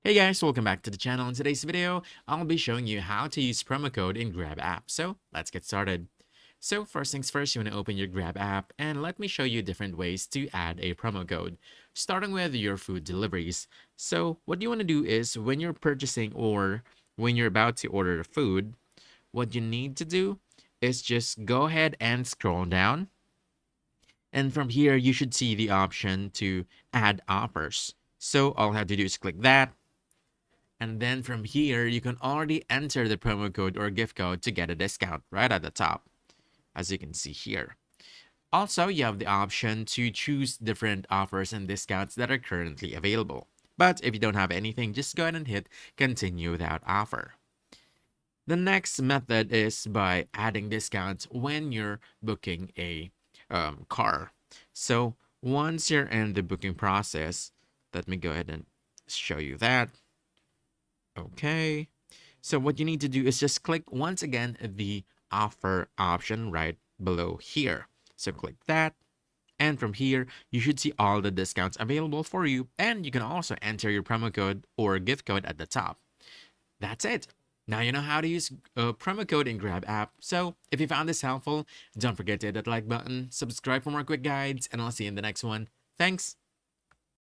Hey guys, welcome back to the channel. In today's video, I'll be showing you how to use promo code in Grab app. So let's get started. So first things first, you want to open your Grab app and let me show you different ways to add a promo code, starting with your food deliveries. So what you want to do is when you're purchasing or when you're about to order the food, what you need to do is just go ahead and scroll down. And from here, you should see the option to add offers. So all I have to do is click that. And then from here, you can already enter the promo code or gift code to get a discount right at the top, as you can see here. Also, you have the option to choose different offers and discounts that are currently available. But if you don't have anything, just go ahead and hit continue without offer. The next method is by adding discounts when you're booking a car. So once you're in the booking process, let me go ahead and show you that. Okay. So what you need to do is just click once again the offer option right below here. So click that. And from here, you should see all the discounts available for you. And you can also enter your promo code or gift code at the top. That's it. Now you know how to use a promo code in Grab app. So if you found this helpful, don't forget to hit that like button, subscribe for more quick guides, and I'll see you in the next one. Thanks.